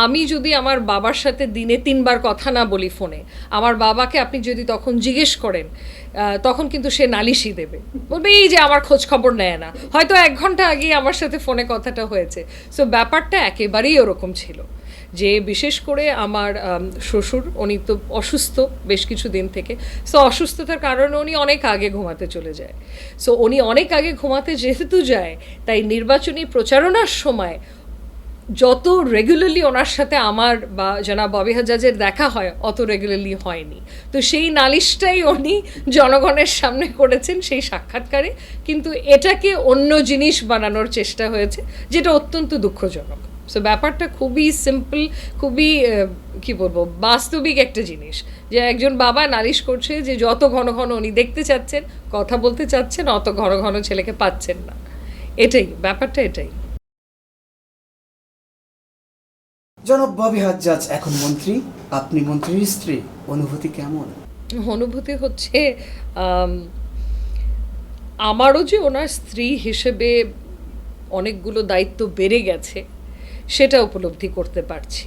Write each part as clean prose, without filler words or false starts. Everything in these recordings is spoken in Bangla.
আমি যদি আমার বাবার সাথে দিনে 3বার কথা না বলি ফোনে, আমার বাবাকে আপনি যদি তখন জিজ্ঞেস করেন, তখন কিন্তু সে নালিশই দেবে, বলবে এই যে আমার খোঁজ খবর নেয় না, হয়তো 1 ঘন্টা আগেই আমার সাথে ফোনে কথাটা হয়েছে। সো ব্যাপারটা একেবারেই ওরকম ছিল যে বিশেষ করে আমার শ্বশুর, উনি তো অসুস্থ বেশ কিছু দিন থেকে। সো অসুস্থতার কারণে উনি অনেক আগে ঘুমাতে চলে যায়। সো উনি অনেক আগে ঘুমাতে যেহেতু যায়, তাই নির্বাচনী প্রচারণার সময় যত রেগুলারলি ওনার সাথে আমার বা জনাব ববি হাজ্জাজের দেখা হয়, অত রেগুলারলি হয়নি। তো সেই নালিশটাই উনি জনগণের সামনে করেছেন সেই সাক্ষাৎকারে, কিন্তু এটাকে অন্য জিনিস বানানোর চেষ্টা হয়েছে, যেটা অত্যন্ত দুঃখজনক। সো ব্যাপারটা খুবই সিম্পল, খুবই কী বলবো, বাস্তবিক একটা জিনিস, যে একজন বাবা নালিশ করছে যে যত ঘন ঘন উনি দেখতে চাচ্ছেন, কথা বলতে চাচ্ছেন, অত ঘন ঘন ছেলেকে পাচ্ছেন না। এটাই ব্যাপারটা, এটাই। জনাব ববি হাজ্জাজ এখন মন্ত্রী, আপনি মন্ত্রীর স্ত্রী, অনুভূতি কেমন? অনুভূতি হচ্ছে আমারও যে ওনার স্ত্রী হিসেবে অনেকগুলো দায়িত্ব বেড়ে গেছে, সেটা উপলব্ধি করতে পারছি।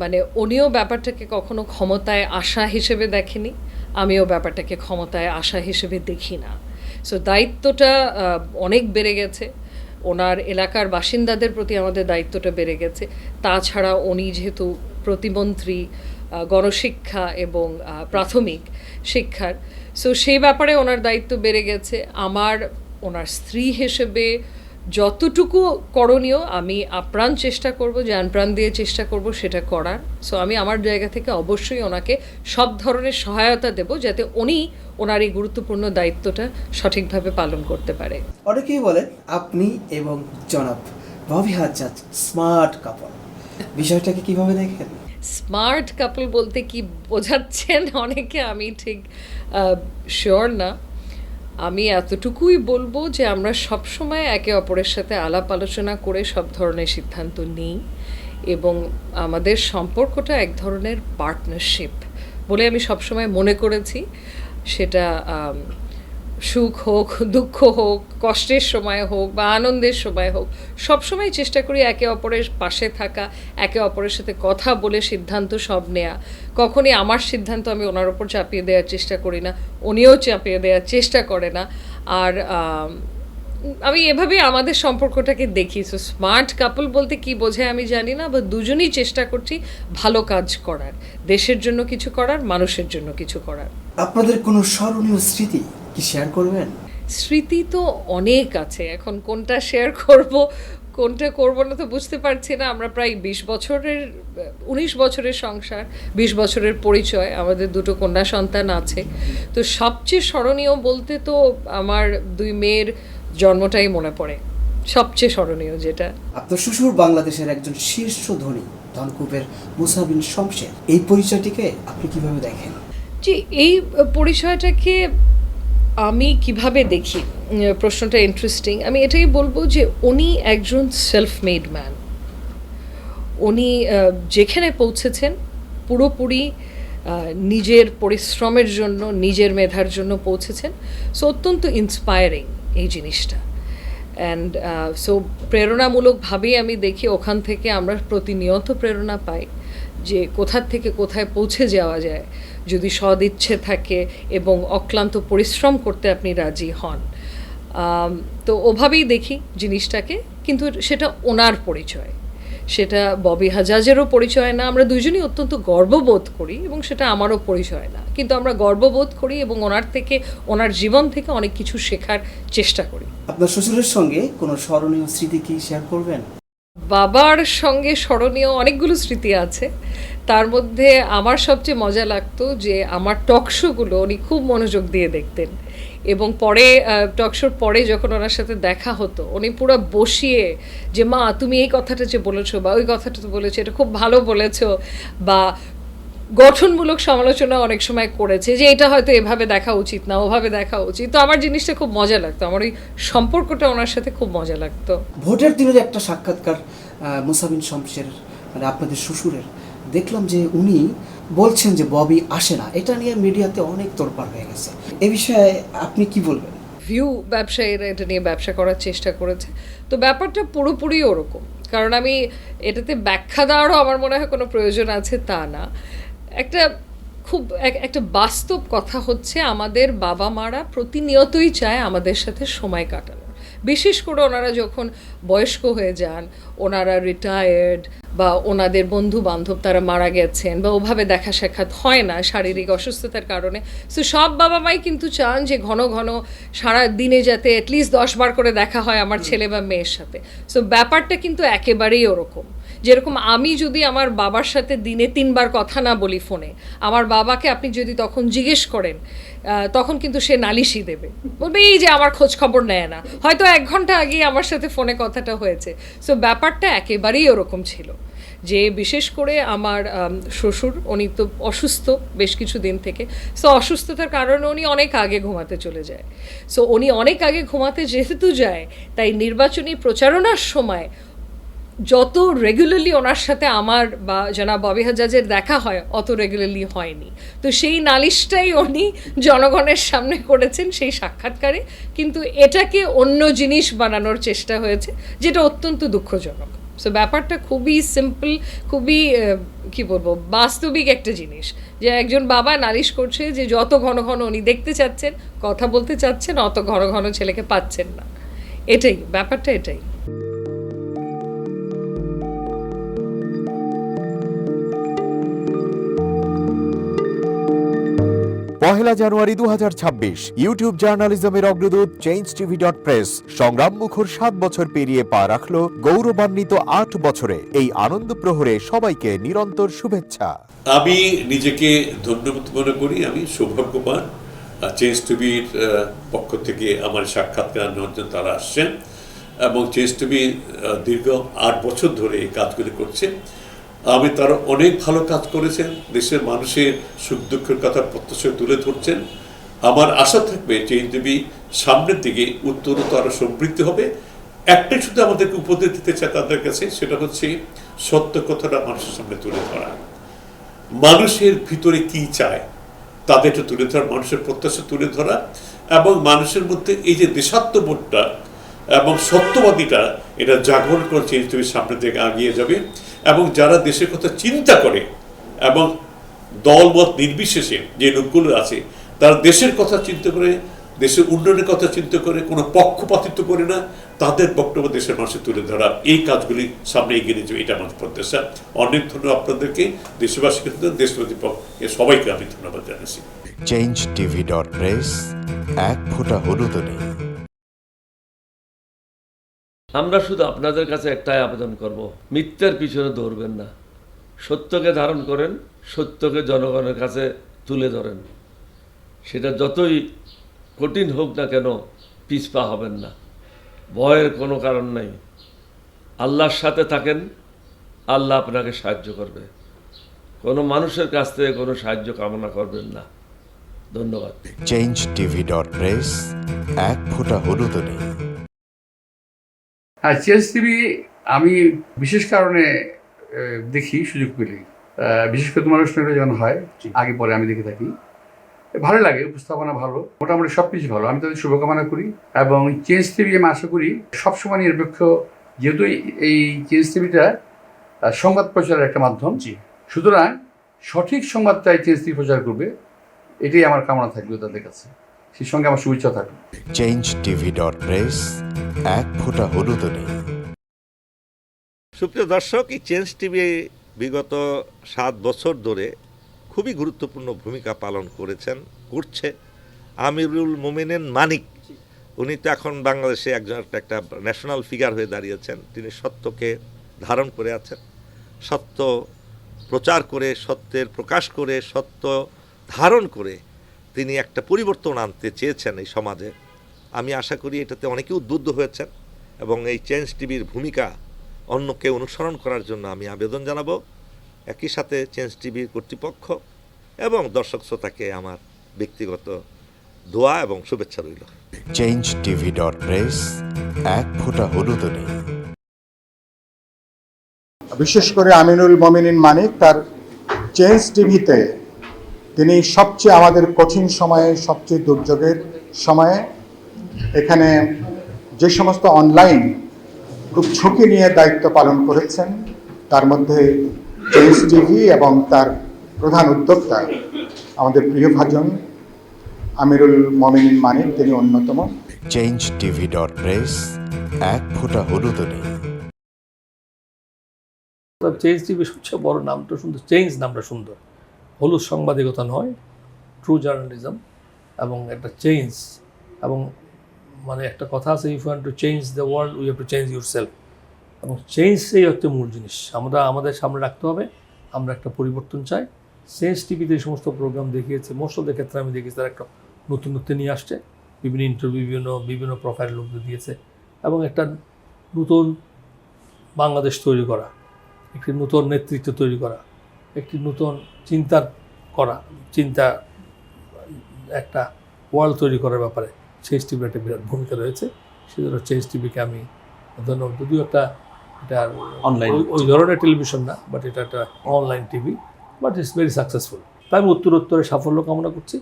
মানে উনিও ব্যাপারটাকে কখনো ক্ষমতায় আসা হিসেবে দেখেনি, আমিও ব্যাপারটাকে ক্ষমতায় আসা হিসেবে দেখি না। সো দায়িত্বটা অনেক বেড়ে গেছে, ওনার এলাকার বাসিন্দাদের প্রতি আমাদের দায়িত্বটা বেড়ে গেছে। তাছাড়া উনি যেহেতু প্রতিমন্ত্রী গণশিক্ষা এবং প্রাথমিক শিক্ষার, সো সেই ব্যাপারে ওনার দায়িত্ব বেড়ে গেছে। আমার ওনার স্ত্রী হিসেবে যতটুকু করণীয় আমি আপ্রাণ চেষ্টা করব, জানপ্রাণ দিয়ে চেষ্টা করব সেটা করার। সো আমি আমার জায়গা থেকে অবশ্যই ওনাকে সব ধরনের সহায়তা দেব, যাতে উনি ওনার এই গুরুত্বপূর্ণ দায়িত্বটা সঠিকভাবে পালন করতে পারে। অনেকেই বলেন আপনি এবং জনাব ববি হাজ্জাজ স্মার্ট কাপল, বিষয়টাকে কিভাবে দেখেন? স্মার্ট কাপল বলতে কি বোঝাচ্ছেন অনেকে, আমি ঠিক শিওর না। আমি এতটুকুই বলবো যে আমরা সবসময় একে অপরের সাথে আলাপ আলোচনা করে সব ধরনের সিদ্ধান্ত নিই, এবং আমাদের সম্পর্কটা এক ধরনের পার্টনারশিপ বলে আমি সবসময় মনে করেছি। সেটা সুখ হোক, দুঃখ হোক, কষ্টের সময় হোক বা আনন্দের সময় হোক, সবসময় চেষ্টা করি একে অপরের পাশে থাকা, একে অপরের সাথে কথা বলে সিদ্ধান্ত সব নেয়া। কখনই আমার সিদ্ধান্ত আমি ওনার ওপর চাপিয়ে দেওয়ার চেষ্টা করি না, উনিও চাপিয়ে দেওয়ার চেষ্টা করে না। আর আমি এভাবেই আমাদের সম্পর্কটাকে দেখি। সো স্মার্ট কাপল বলতে কি বোঝায় আমি জানি না, বা দুজনেই চেষ্টা করছি ভালো কাজ করার, দেশের জন্য কিছু করার, মানুষের জন্য কিছু করার। আপনাদের কোনো স্মরণীয় স্মৃতি কি শেয়ার করবেন? স্মৃতি তো অনেক আছে, এখন কোনটা শেয়ার করব কোনটা করব না তো বুঝতে পারছি না। আমরা প্রায় 19 বছরের সংসার, 20 বছরের পরিচয়, আমাদের 2 কন্যা সন্তান আছে। তো সবচেয়ে স্মরণীয় বলতে তো আমার 2 মেয়ের জন্মটাই মনে পড়ে, সবচেয়ে স্মরণীয় যেটা। আপনার শ্বশুর বাংলাদেশের একজন শীর্ষ ধনী, ধনকুবের মুসা বিন শমশের, এই পরিচয়টিকে আপনি কিভাবে দেখেন? যে এই পরিচয়টাকে আমি কিভাবে দেখি, প্রশ্নটা ইন্টারেস্টিং। আমি এটাই বলবো যে উনি একজন সেলফ মেড ম্যান। উনি যেখানে পৌঁছেছেন পুরোপুরি নিজের পরিশ্রমের জন্য, নিজের মেধার জন্য পৌঁছেছেন। সো অত্যন্ত ইন্সপায়ারিং এই জিনিসটা। অ্যান্ড সো প্রেরণামূলকভাবেই আমি দেখি, ওখান থেকে আমরা প্রতিনিয়ত প্রেরণা পাই যে কোথার থেকে কোথায় পৌঁছে যাওয়া যায় যদি সদিচ্ছে থাকে এবং অক্লান্ত পরিশ্রম করতে আপনি রাজি হন। তো ওভাবেই দেখি জিনিসটাকে, কিন্তু সেটা ওনার পরিচয়, সেটা ববি হাজ্জাজেরও পরিচয় না। আমরা দুজনই অত্যন্ত গর্ববোধ করি এবং সেটা আমারও পরিচয় না, কিন্তু আমরা গর্ববোধ করি এবং ওনার থেকে, ওনার জীবন থেকে অনেক কিছু শেখার চেষ্টা করি। আপনার শ্বশুরের সঙ্গে কোনো স্মরণীয় স্মৃতি কি শেয়ার করবেন? বাবার সঙ্গে স্মরণীয় অনেকগুলো স্মৃতি আছে। তার মধ্যে আমার সবচেয়ে মজা লাগতো যে আমার টক শোগুলো উনি খুব মনোযোগ দিয়ে দেখতেন, এবং পরে টক শোর পরে যখন ওনার সাথে দেখা হতো, উনি পুরো বসিয়ে যে মা তুমি এই কথাটা যে বলেছো বা ওই কথাটা তো বলেছো, এটা খুব ভালো বলেছো, বা গঠনমূলক সমালোচনা অনেক সময় করেছে যে এটা হয়তো এভাবে দেখা উচিত না, ওভাবে দেখা উচিত। তো আমার জিনিসটা খুব মজা লাগতো, আমার ওই সম্পর্কটা ওনার সাথে খুব মজা লাগতো। ভোটের দিনের একটা সাক্ষাৎকার মুসা বিন শমশের, মানে আপনাদের শ্বশুরের, দেখলাম যে উনি বলছেন যে ববি আসে না। এটা নিয়ে মিডিয়াতে অনেক তোলপাড় হয়ে গেছে, এ বিষয়ে আপনি কি বলবেন? ব্যবসায়ীরা এটা নিয়ে ব্যবসা করার চেষ্টা করেছে। তো ব্যাপারটা পুরোপুরি ওরকম, কারণ আমি এটাতে ব্যাখ্যা দেওয়ারও আমার মনে হয় কোনো প্রয়োজন আছে তা না। একটা বাস্তব কথা হচ্ছে, আমাদের বাবা মারা প্রতিনিয়তই চায় আমাদের সাথে সময় কাটানো। বিশেষ করে ওনারা যখন বয়স্ক হয়ে যান, ওনারা রিটায়ার্ড বা ওনাদের বন্ধু বান্ধব তারা মারা গেছেন বা ওভাবে দেখা সাক্ষাৎ হয় না শারীরিক অসুস্থতার কারণে। সো সব বাবা মাই কিন্তু চান যে ঘন ঘন সারা দিনে যাতে অ্যাটলিস্ট 10 বার করে দেখা হয় আমার ছেলে বা মেয়ের সাথে। সো ব্যাপারটা কিন্তু একেবারেই ওরকম। যেরকম আমি যদি আমার বাবার সাথে দিনে 3 বার কথা না বলি ফোনে, আমার বাবাকে আপনি যদি তখন জিজ্ঞেস করেন, তখন কিন্তু সে নালিশি দেবে, বলবে এই যে আমার খোঁজ খবর নেয় না, হয়তো 1 ঘন্টা আগেই আমার সাথে ফোনে কথাটা হয়েছে। সো ব্যাপারটা একেবারেই ওরকম ছিল যে বিশেষ করে আমার শ্বশুর, উনি তো অসুস্থ বেশ কিছু দিন থেকে। সো অসুস্থতার কারণে উনি অনেক আগে ঘুমাতে চলে যায়। সো উনি অনেক আগে ঘুমাতে যেহেতু যায়, তাই নির্বাচনী প্রচারণার সময় যত রেগুলারলি ওনার সাথে আমার বা জনাব ববি হাজ্জাজের দেখা হয় অত রেগুলারলি হয়নি। তো সেই নালিশটাই উনি জনগণের সামনে করেছেন সেই সাক্ষাৎকারে, কিন্তু এটাকে অন্য জিনিস বানানোর চেষ্টা হয়েছে, যেটা অত্যন্ত দুঃখজনক। সো ব্যাপারটা খুবই সিম্পল, খুবই কী বলবো, বাস্তবিক একটা জিনিস যে একজন বাবা নালিশ করছে যে যত ঘন ঘন উনি দেখতে চাচ্ছেন, কথা বলতে চাচ্ছেন, অত ঘন ঘন ছেলেকে পাচ্ছেন না। এটাই ব্যাপারটা, এটাই। পহেলা জানুয়ারি 2026 ইউটিউব জার্নালিজমের অগ্রদূত changeTV.press সংগ্রাম মুখর 7 বছর পেরিয়ে পা রাখলো গৌরবান্বিত 8 বছরে। এই আনন্দ প্রহরে সবাইকে নিরন্তর শুভেচ্ছা। আমি নিজেকে ধন্যবাদ মনে করি, আমি সৌভাগ্যবান। চেঞ্জ টিভির পক্ষ থেকে আমার সাক্ষাৎকার নেওয়ার জন্য তারা আসছেন এবং চেঞ্জ টিভি দীর্ঘ 8 বছর ধরে এই কাজগুলি করছে। আমি তারা অনেক ভালো কাজ করেছেন, দেশের মানুষের সুখ দুঃখের কথা প্রত্যক্ষ তুলে ধরছেন। আমার আশা থাকবে চেঞ্জ টিভি সামনের দিকে উত্তরোত্তর আরো সমৃদ্ধ হবে। একটাই শুধু আমাদেরকে উপদেশ দিতে চায় তাদের কাছে, সেটা হচ্ছে সত্য কথাটা মানুষের সামনে তুলে ধরা, মানুষের ভিতরে কি চায় তাদেরটা তুলে ধরা, মানুষের প্রত্যাশা তুলে ধরা, এবং মানুষের মধ্যে এই যে দেশাত্মবোধটা এবং সত্যবাদীটা, এটা জাগরণ করে চেঞ্জ টিভির সামনের দিকে এগিয়ে যাবে। এবং যারা দেশের কথা চিন্তা করে এবং দলমত নির্বিশেষে যে লোকগুলো আছে, তারা দেশের কথা চিন্তা করে, দেশের উন্নয়নের কথা চিন্তা করে, কোনো পক্ষপাতিত্ব করে না, তাদের বক্তব্য দেশের মানুষে তুলে ধরা, এই কাজগুলি সামনে এগিয়ে নিয়ে যাবে, এটা আমাদের প্রত্যাশা। অনেক ধন্যবাদ আপনাদেরকে, দেশবাসীকে, দেশবাসী সবাইকে আমি ধন্যবাদ জানাচ্ছি। changeTV.press এক ফোঁটা হলুদ নেই। আমরা শুধু আপনাদের কাছে একটাই আবেদন করব, মিথ্যার পিছনে দৌড়বেন না, সত্যকে ধারণ করেন, সত্যকে জনগণের কাছে তুলে ধরেন। সেটা যতই কঠিন হোক না কেন পিছপা হবেন না, ভয়ের কোনো কারণ নাই। আল্লাহর সাথে থাকেন, আল্লাহ আপনাকে সাহায্য করবে। কোনো মানুষের কাছ থেকে কোনো সাহায্য কামনা করবেন না। ধন্যবাদ। changeTV.press এক ফোঁটা হলুদ নেই। হ্যাঁ, চেঞ্জ টিভি আমি বিশেষ কারণে দেখি সুযোগ পেলে, বিশেষ করে তোমার অনুষ্ঠানটা যখন হয় আগে পরে আমি দেখে থাকি, ভালো লাগে, উপস্থাপনা ভালো, মোটামুটি সব কিছু ভালো। আমি তাদের শুভকামনা করি এবং চেঞ্জ টিভি আমি আশা করি সবসময় নিরপেক্ষ, যেহেতু এই চেঞ্জ টিভিটা সংবাদ প্রচারের একটা মাধ্যম, সুতরাং সঠিক সংবাদটাই চেঞ্জ টিভি প্রচার করবে, এটাই আমার কামনা থাকবে তাদের কাছে, সেই সঙ্গে আমার শুভেচ্ছা থাকবে। changeTV.press এক ফোঁটা হলুদ নেই। সুপ্রিয় দর্শক, এই চেঞ্জ টিভি বিগত 7 বছর ধরে খুবই গুরুত্বপূর্ণ ভূমিকা পালন করছে আমিরুল মোমিনিন মানিক। উনি তো এখন বাংলাদেশে একটা ন্যাশনাল ফিগার হয়ে দাঁড়িয়েছেন। তিনি সত্যকে ধারণ করে আছেন, সত্য প্রচার করে, সত্যের প্রকাশ করে, সত্য ধারণ করে তিনি একটা পরিবর্তন আনতে চেয়েছেন এই সমাজে। আমি আশা করি এটাতে অনেকে উদ্বুদ্ধ হয়েছেন এবং এই চেঞ্জ টিভির ভূমিকা অন্যকে অনুসরণ করার জন্য আমি আবেদন জানাবো। একই সাথে চেঞ্জ টিভির কর্তৃপক্ষ এবং দর্শক শ্রোতাকে আমার ব্যক্তিগত দোয়া এবং শুভেচ্ছা রইল। changeTV.press এক ফোঁটা হলুদ নেই। বিশেষ করে আমিনুল মোমিনিন মানিক তার চেঞ্জ টিভিতে তিনি সবচেয়ে আমাদের কঠিন সময়ে, সবচেয়ে দুর্যোগের সময়ে এখানে যে সমস্ত অনলাইন খুব ঝুঁকি নিয়ে দায়িত্ব পালন করেছেন। তার মধ্যে চেঞ্জ টিভি এবং তার প্রধান উদ্যোক্তা আমাদের প্রিয়ভাজন আমিরুল মমিনিন মানিক, তিনি অন্যতম। changetv.press এক ফোঁটা হলুদ নেই। চেঞ্জ টিভি সবচেয়ে বড় নামটা সুন্দর, চেঞ্জ নামটা সুন্দর। হলুদ সাংবাদিকতা নয়, ট্রু জার্নালিজম এবং একটা চেঞ্জ। এবং মানে একটা কথা আছে, if you want to change the world we have to change yourself. এবং চেঞ্জটাই হচ্ছে মূল জিনিস। আমরা আমাদের সামনে রাখতে হবে, আমরা একটা পরিবর্তন চাই। চেঞ্জ টিভিতে এই সমস্ত প্রোগ্রাম দেখিয়েছে, মোস্ট অফ দ্য ক্ষেত্রে আমি দেখেছি তারা একটা নতুনত্ব নিয়ে আসছে, বিভিন্ন ইন্টারভিউ বিভিন্ন প্রোফাইল লোকদের দিয়েছে এবং একটা নতুন বাংলাদেশ তৈরি করা, একটি নতুন নেতৃত্ব তৈরি করা, একটি নতুন চিন্তা একটা ওয়ার্ল্ড তৈরি করার ব্যাপারে চেঞ্জ টিভির একটা বিরাট ভূমিকা রয়েছে। সেজন্য চেঞ্জ টিভিকে আমি ধন্যবাদ। যদিও এটা অনলাইন ওই ধরনের টেলিভিশন না, বাট এটা একটা online TV, but it's very successful. তাই আমি উত্তরোত্তরে সাফল্য কামনা করছি।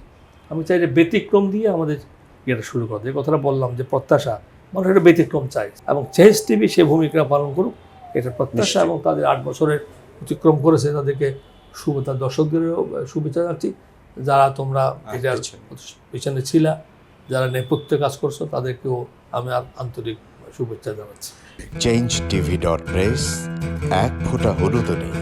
আমি চাই যে ব্যতিক্রম দিয়ে আমাদের ইয়েটা শুরু করা। যে কথাটা বললাম যে প্রত্যাশা, মানুষ একটা ব্যতিক্রম চাই এবং চেঞ্জ টিভি সে ভূমিকা পালন করুক, এটা প্রত্যাশা। এবং তাদের 8 বছরের অতিক্রম করেছে, তাদেরকে তার দর্শকদেরও শুভেচ্ছা জানাচ্ছি। যারা তোমরা এটার পিছনে ছিলা, যারা নেপথ্যে কাজ করছো, তাদেরকেও আমি আন্তরিক শুভেচ্ছা জানাচ্ছি। changetv.press এক ফোঁটা হলুদ নেই।